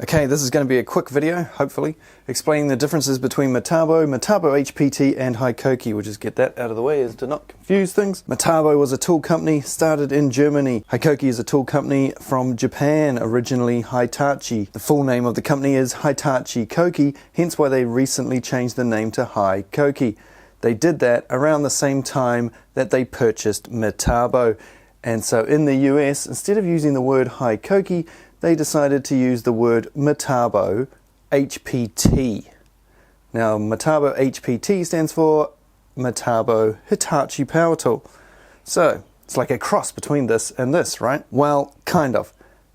Okay, this is going to be a quick video, hopefully, explaining the differences between Metabo, Metabo HPT and HiKOKI. We'll just get that out of the way as to not confuse things. Metabo was a tool company started in Germany. HiKOKI is a tool company from Japan, originally Hitachi. The full name of the company is Hitachi Koki, hence why they recently changed the name to HiKOKI. They did that around the same time that they purchased Metabo. And so in the US, instead of using the word HiKOKI, they decided to use the word Metabo HPT. Now, Metabo HPT stands for Metabo Hitachi Power Tool. So, it's like a cross between this and this, right? Well, kind of.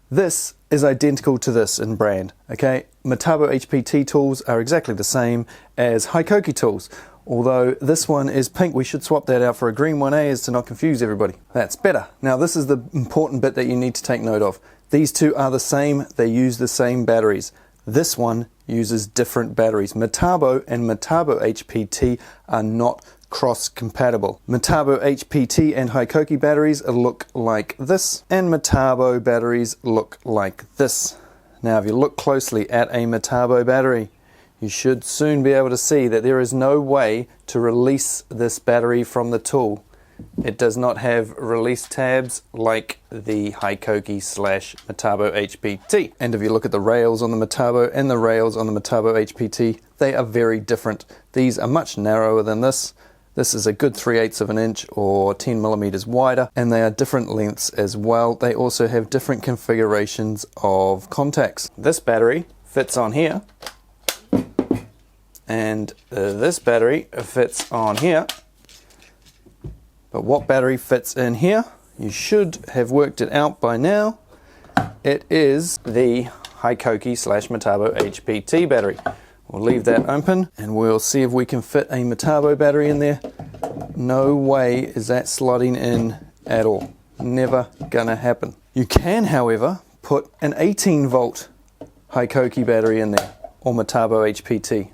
This is identical to this in brand, okay? Metabo HPT tools are exactly the same as HiKOKI tools. Although this one is pink, we should swap that out for a green one, as to not confuse everybody. That's better. Now, this is the important bit that you need to take note of. These two are the same, they use the same batteries. This one uses different batteries. Metabo and Metabo HPT are not cross-compatible. Metabo HPT and HiKOKI batteries look like this, and Metabo batteries look like this. Now, if you look closely at a Metabo battery, you should soon be able to see that there is no way to release this battery from the tool. It does not have release tabs like the HiKOKI / Metabo HPT. And if you look at the rails on the Metabo and the rails on the Metabo HPT, they are very different. These are much narrower than this. This is a good 3/8 of an inch or 10 millimeters wider, and they are different lengths as well. They also have different configurations of contacts. This battery fits on here, and this battery fits on here. But what battery fits in here? You should have worked it out by now. It is the HiKOKI / Metabo HPT battery. We'll leave that open and we'll see if we can fit a Metabo battery in there. No way is that slotting in at all. Never gonna happen. You can, however, put an 18 volt HiKOKI battery in there, or Metabo HPT.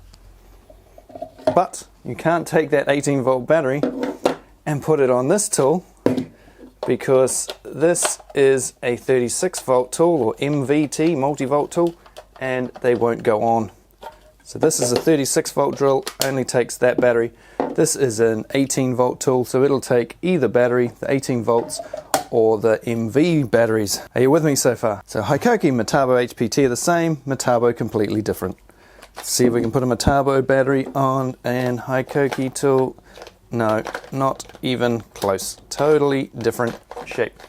But you can't take that 18 volt battery and put it on this tool, because this is a 36 volt tool, or MVT, multi-volt tool, and they won't go on. So this is a 36 volt drill, only takes that battery. This is an 18 volt tool, so it'll take either battery, the 18 volts, or the MV batteries. Are you with me so far? So HiKOKI and Metabo HPT are the same, Metabo completely different. Let's see if we can put a Metabo battery on an HiKOKI tool. No, not even close. Totally different shape.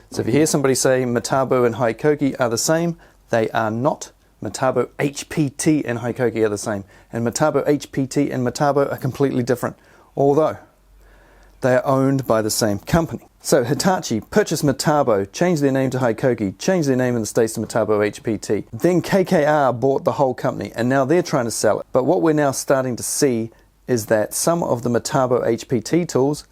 So if you hear somebody say Metabo and HiKOKI are the same, they are not. Metabo HPT and HiKOKI are the same. And Metabo HPT and Metabo are completely different, although they are owned by the same company. So Hitachi purchased Metabo, changed their name to HiKOKI, changed their name in the States to Metabo HPT. Then KKR bought the whole company, and now they're trying to sell it. But what we're now starting to see is that some of the Metabo HPT tools,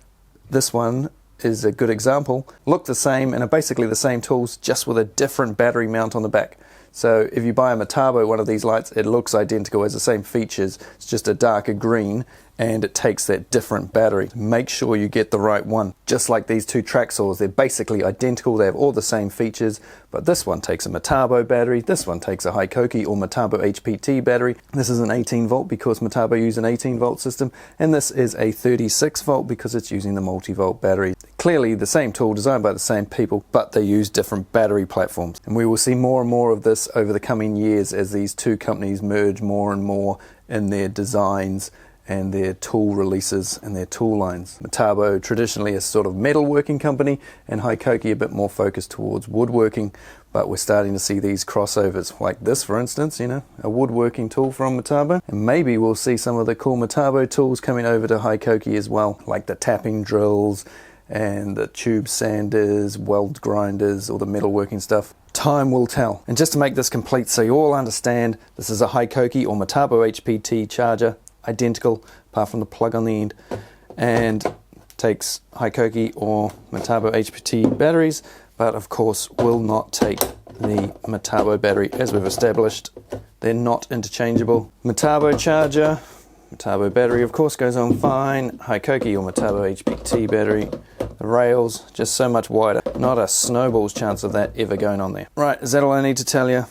this one is a good example, look the same and are basically the same tools, just with a different battery mount on the back. So if you buy a Metabo, one of these lights, it looks identical, has the same features, it's just a darker green, and it takes that different battery. Make sure you get the right one. Just like these two track saws, they're basically identical, they have all the same features, but this one takes a Metabo battery, this one takes a HiKOKI or Metabo HPT battery. This is an 18 volt because Metabo use an 18 volt system, and this is a 36 volt because it's using the multi-volt battery. Clearly the same tool designed by the same people, but they use different battery platforms. And we will see more and more of this over the coming years as these two companies merge more and more in their designs and their tool releases and their tool lines. Metabo traditionally is sort of metalworking company, and HiKOKI a bit more focused towards woodworking, but we're starting to see these crossovers, like this for instance, you know, a woodworking tool from Metabo. And maybe we'll see some of the cool Metabo tools coming over to HiKOKI as well, like the tapping drills and the tube sanders, weld grinders, all the metalworking stuff. Time will tell. And just to make this complete so you all understand, this is a HiKOKI or Metabo HPT charger, identical apart from the plug on the end, and takes HiKOKI or Metabo HPT batteries, but of course will not take the Metabo battery, as we've established. They're not interchangeable. Metabo charger, Metabo battery of course goes on fine. HiKOKI or Metabo HPT battery, the rails just so much wider. Not a snowball's chance of that ever going on there. Right, is that all I need to tell you?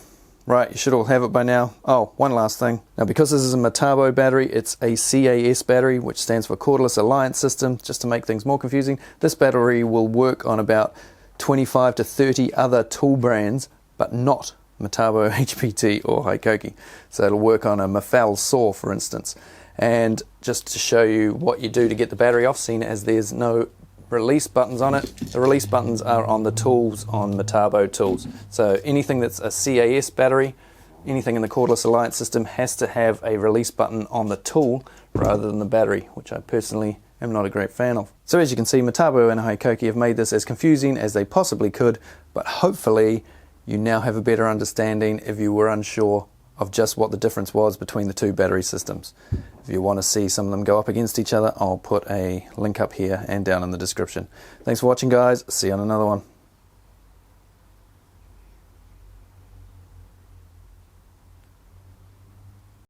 Right, you should all have it by now. Oh, one last thing. Now, because this is a Metabo battery, it's a CAS battery, which stands for Cordless Alliance System. Just to make things more confusing, this battery will work on about 25 to 30 other tool brands, but not Metabo HPT or HiKOKI. So it'll work on a Mafal saw, for instance. And just to show you what you do to get the battery off, seeing as there's no release buttons on it, the release buttons are on the tools on Metabo tools. So anything that's a CAS battery, anything in the Cordless Alliance system has to have a release button on the tool rather than the battery, which I personally am not a great fan of. So as you can see, Metabo and HiKOKI have made this as confusing as they possibly could, but hopefully you now have a better understanding if you were unsure of just what the difference was between the two battery systems. If you want to see some of them go up against each other, I'll put a link up here and down in the description. Thanks for watching, guys. See you on another one.